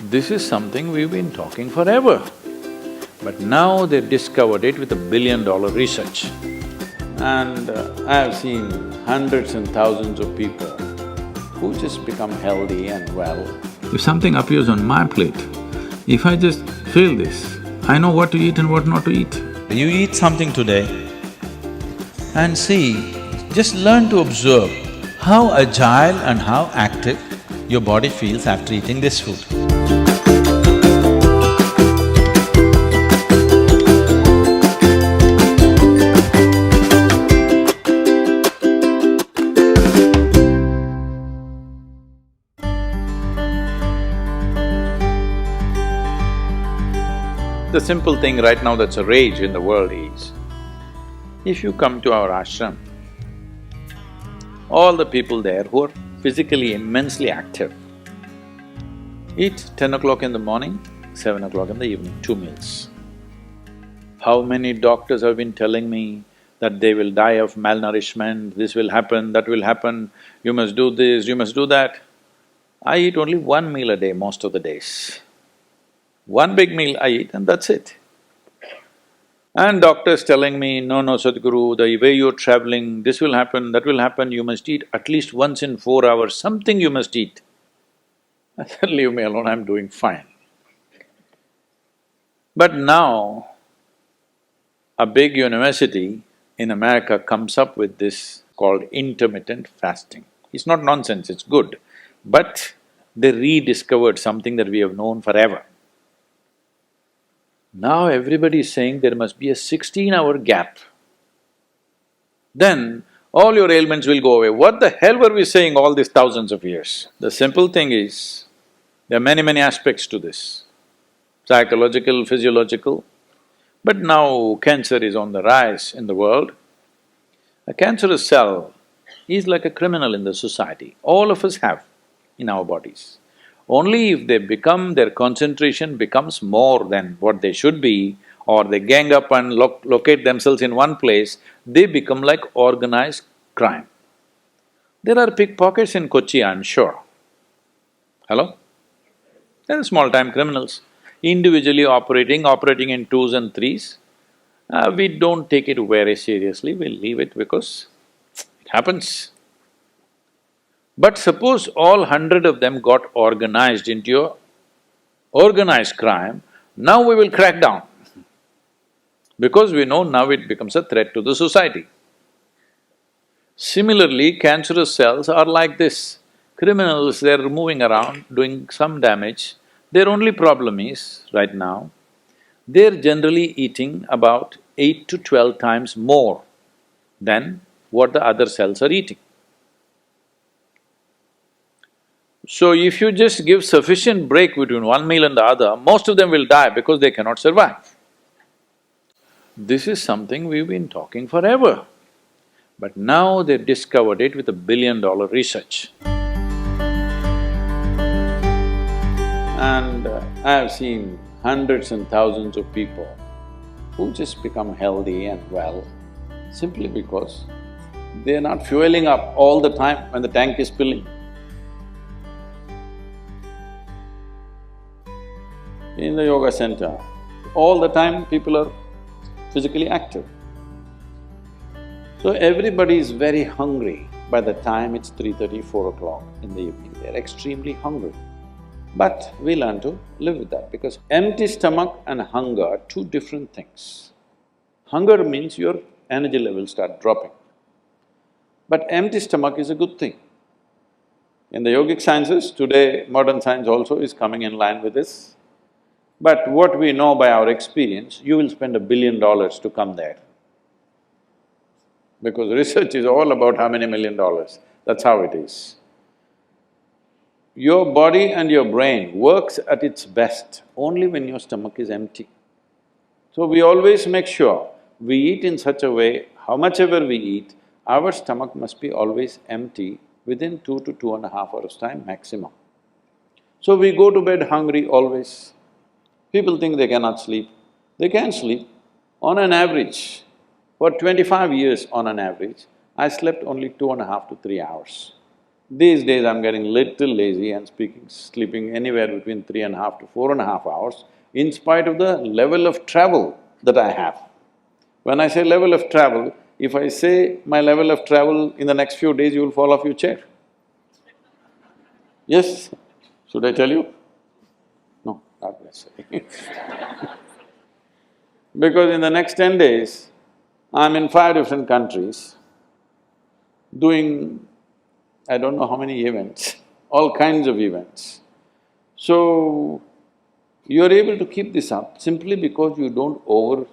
This is something we've been talking forever. But now they've discovered it with $1 billion research. And I have seen hundreds and thousands of people who just become healthy and well. If something appears on my plate, if I just feel this, I know what to eat and what not to eat. You eat something today and see, just learn to observe how agile and how active your body feels after eating this food. The simple thing right now that's a rage in the world is, if you come to our ashram, all the people there who are physically immensely active eat 10 o'clock in the morning, 7 o'clock in the evening, 2 meals. How many doctors have been telling me that they will die of malnourishment, this will happen, that will happen, you must do this, you must do that. I eat only 1 meal a day most of the days. One big meal I eat and that's it. And doctors telling me, no, Sadhguru, the way you're traveling, this will happen, that will happen, you must eat at least once in 4 hours, something you must eat. I said, leave me alone, I'm doing fine. But now, a big university in America comes up with this called intermittent fasting. It's not nonsense, it's good, but they rediscovered something that we have known forever. Now everybody is saying there must be a 16-hour gap. Then all your ailments will go away. What the hell were we saying all these thousands of years? The simple thing is, there are many aspects to this, psychological, physiological. But now cancer is on the rise in the world. A cancerous cell is like a criminal in the society. All of us have in our bodies. Only if they become… their concentration becomes more than what they should be, or they gang up and locate themselves in one place, they become like organized crime. There are pickpockets in Kochi, I'm sure. Hello? There are small-time criminals, individually operating in twos and threes. We don't take it very seriously, we leave it because it happens. But suppose all 100 of them got organized into a organized crime, now we will crack down. Because we know now it becomes a threat to the society. Similarly, cancerous cells are like this. Criminals, they're moving around, doing some damage. Their only problem is, right now, they're generally eating about 8 to 12 times more than what the other cells are eating. So if you just give sufficient break between one meal and the other, most of them will die because they cannot survive. This is something we've been talking forever. But now they've discovered it with $1 billion research. And I have seen hundreds and thousands of people who just become healthy and well simply because they're not fueling up all the time when the tank is filling. In the yoga center, all the time people are physically active. So everybody is very hungry by the time it's 3:30, 4 o'clock in the evening, they're extremely hungry. But we learn to live with that because empty stomach and hunger are two different things. Hunger means your energy levels start dropping. But empty stomach is a good thing. In the yogic sciences, today modern science also is coming in line with this. But what we know by our experience, you will spend $1 billion to come there. Because research is all about how many $1 million, that's how it is. Your body and your brain works at its best only when your stomach is empty. So we always make sure we eat in such a way, how much ever we eat, our stomach must be always empty within 2 to 2.5 hours' time maximum. So we go to bed hungry always. People think they cannot sleep. They can sleep. On an average, for 25 years on an average, I slept only 2.5 to 3 hours. These days I'm getting little lazy and sleeping anywhere between 3.5 to 4.5 hours in spite of the level of travel that I have. When I say level of travel, if I say my level of travel in the next few days, you will fall off your chair. Yes? Should I tell you? No, not necessarily. Because in the next 10 days, I'm in 5 different countries doing I don't know how many events, all kinds of events. So, you're able to keep this up simply because you don't overeat.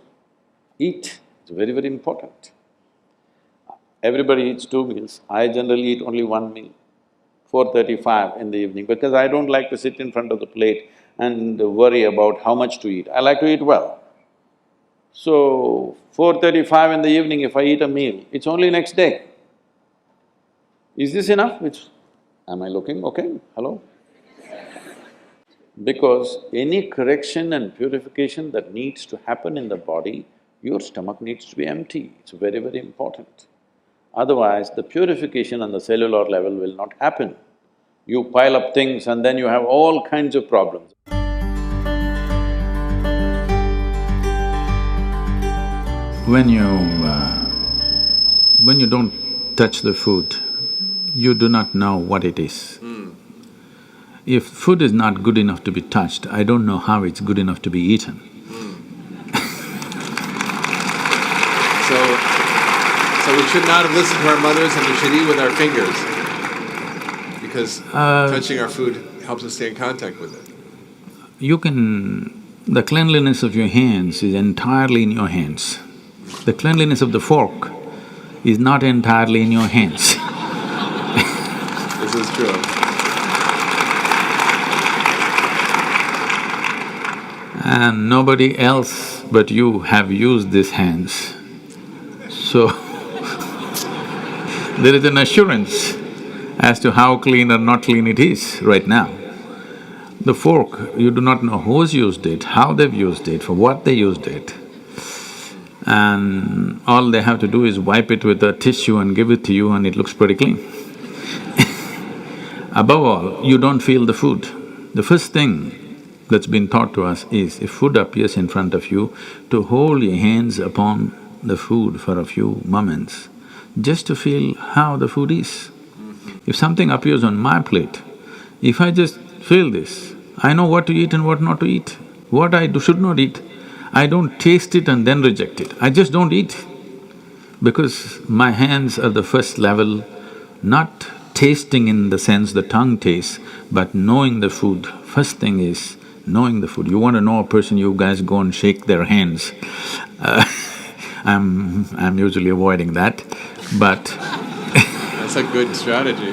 It's very, very important. Everybody eats 2 meals. I generally eat only 1 meal, 4:35 in the evening, because I don't like to sit in front of the plate and worry about how much to eat. I like to eat well. So, 4:35 in the evening, if I eat a meal, it's only next day. Is this enough? Am I looking okay? Hello? Because any correction and purification that needs to happen in the body, your stomach needs to be empty. It's very, very important. Otherwise, the purification on the cellular level will not happen. You pile up things and then you have all kinds of problems. When you… when you don't touch the food, you do not know what it is. If food is not good enough to be touched, I don't know how it's good enough to be eaten. So we should not have listened to our mothers and we should eat with our fingers because touching our food helps us stay in contact with it. You can… the cleanliness of your hands is entirely in your hands. The cleanliness of the fork is not entirely in your hands. This is true. And nobody else but you have used these hands. So, there is an assurance as to how clean or not clean it is right now. The fork, you do not know who's used it, how they've used it, for what they used it. And all they have to do is wipe it with a tissue and give it to you and it looks pretty clean. Above all, you don't feel the food. The first thing that's been taught to us is, if food appears in front of you, to hold your hands upon the food for a few moments, just to feel how the food is. If something appears on my plate, if I just feel this, I know what to eat and what not to eat, what I should not eat. I don't taste it and then reject it, I just don't eat. Because my hands are the first level, not tasting in the sense the tongue tastes, but knowing the food. First thing is knowing the food. You want to know a person, you guys go and shake their hands. I'm usually avoiding that, but That's a good strategy.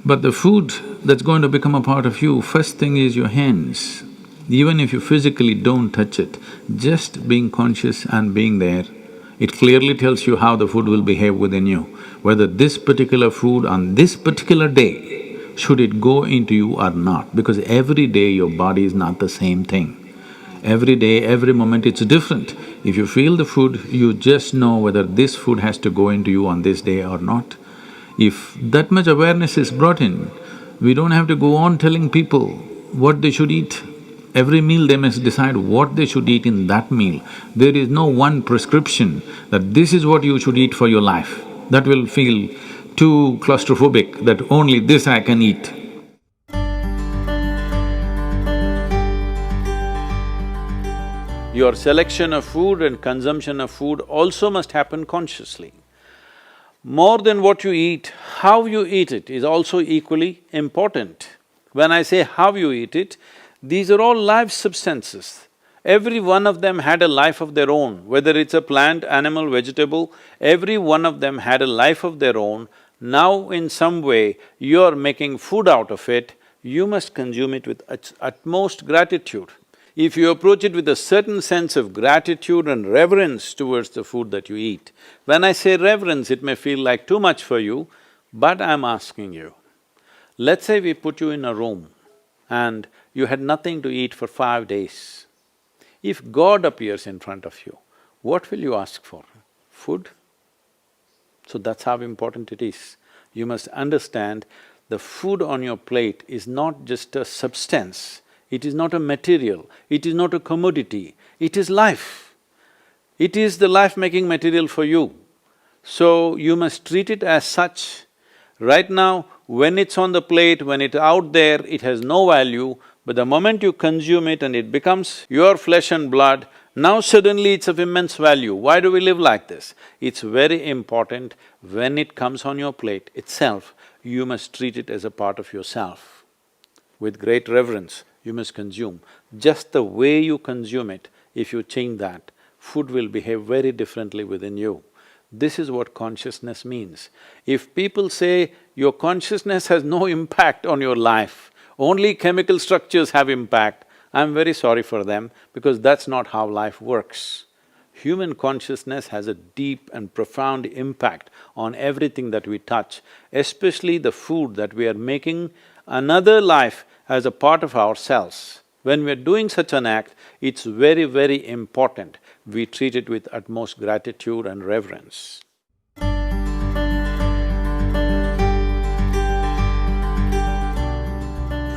But the food that's going to become a part of you, first thing is your hands. Even if you physically don't touch it, just being conscious and being there, it clearly tells you how the food will behave within you. Whether this particular food on this particular day, should it go into you or not, because every day your body is not the same thing. Every day, every moment it's different. If you feel the food, you just know whether this food has to go into you on this day or not. If that much awareness is brought in, we don't have to go on telling people what they should eat. Every meal they must decide what they should eat in that meal. There is no one prescription that this is what you should eat for your life. That will feel too claustrophobic, that only this I can eat. Your selection of food and consumption of food also must happen consciously. More than what you eat, how you eat it is also equally important. When I say how you eat it, these are all live substances. Every one of them had a life of their own, whether it's a plant, animal, vegetable, every one of them had a life of their own. Now in some way, you're making food out of it, you must consume it with utmost gratitude. If you approach it with a certain sense of gratitude and reverence towards the food that you eat, when I say reverence, it may feel like too much for you, but I'm asking you, let's say we put you in a room and you had nothing to eat for 5 days. If God appears in front of you, what will you ask for? Food? So that's how important it is. You must understand the food on your plate is not just a substance, it is not a material, it is not a commodity, it is life. It is the life-making material for you. So you must treat it as such. Right now, when it's on the plate, when it's out there, it has no value, but the moment you consume it and it becomes your flesh and blood, now suddenly it's of immense value. Why do we live like this? It's very important when it comes on your plate itself, you must treat it as a part of yourself. With great reverence, you must consume. Just the way you consume it, if you change that, food will behave very differently within you. This is what consciousness means. If people say your consciousness has no impact on your life, only chemical structures have impact, I'm very sorry for them because that's not how life works. Human consciousness has a deep and profound impact on everything that we touch, especially the food that we are making another life as a part of ourselves. When we are doing such an act, it's very, very important we treat it with utmost gratitude and reverence.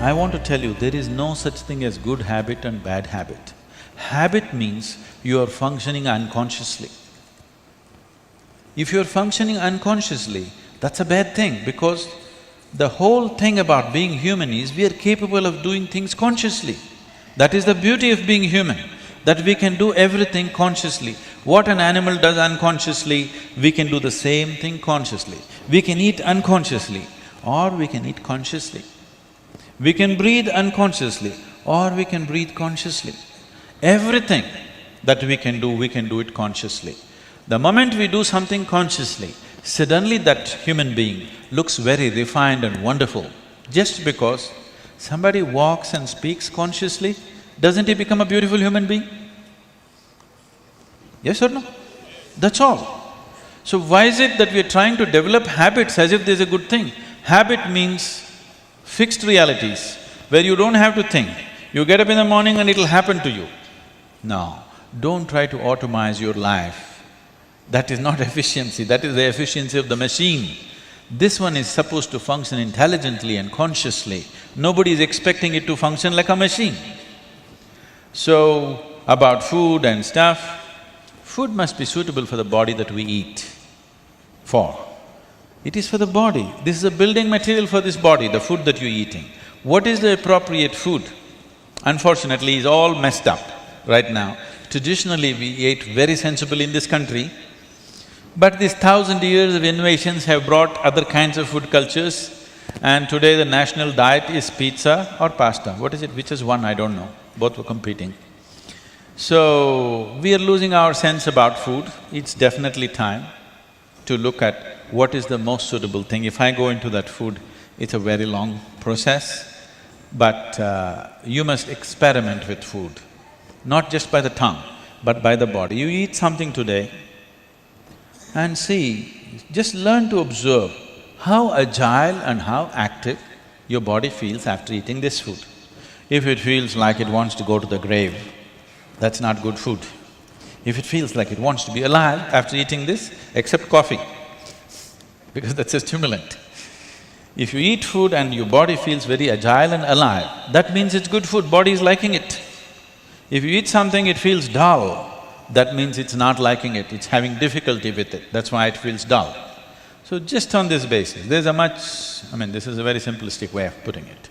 I want to tell you, there is no such thing as good habit and bad habit. Habit means you are functioning unconsciously. If you are functioning unconsciously, that's a bad thing because the whole thing about being human is we are capable of doing things consciously. That is the beauty of being human, that we can do everything consciously. What an animal does unconsciously, we can do the same thing consciously. We can eat unconsciously or we can eat consciously. We can breathe unconsciously or we can breathe consciously. Everything that we can do it consciously. The moment we do something consciously, suddenly that human being looks very refined and wonderful. Just because somebody walks and speaks consciously, doesn't he become a beautiful human being? Yes or no? That's all. So why is it that we are trying to develop habits as if there's a good thing? Habit means fixed realities where you don't have to think. You get up in the morning and it'll happen to you. No, don't try to automize your life. That is not efficiency, that is the efficiency of the machine. This one is supposed to function intelligently and consciously. Nobody is expecting it to function like a machine. So, about food and stuff, food must be suitable for the body that we eat for. It is for the body. This is a building material for this body, the food that you're eating. What is the appropriate food? Unfortunately, it's all messed up right now. Traditionally, we ate very sensibly in this country, but these 1,000 years of innovations have brought other kinds of food cultures, and today the national diet is pizza or pasta. What is it? Which is one? I don't know. Both were competing. So, we are losing our sense about food. It's definitely time to look at what is the most suitable thing. If I go into that food, it's a very long process, but you must experiment with food, not just by the tongue, but by the body. You eat something today and see, just learn to observe how agile and how active your body feels after eating this food. If it feels like it wants to go to the grave, that's not good food. If it feels like it wants to be alive after eating this, except coffee, because that's a stimulant. If you eat food and your body feels very agile and alive, that means it's good food, body is liking it. If you eat something, it feels dull, that means it's not liking it, it's having difficulty with it, that's why it feels dull. So just on this basis, there's a much… this is a very simplistic way of putting it.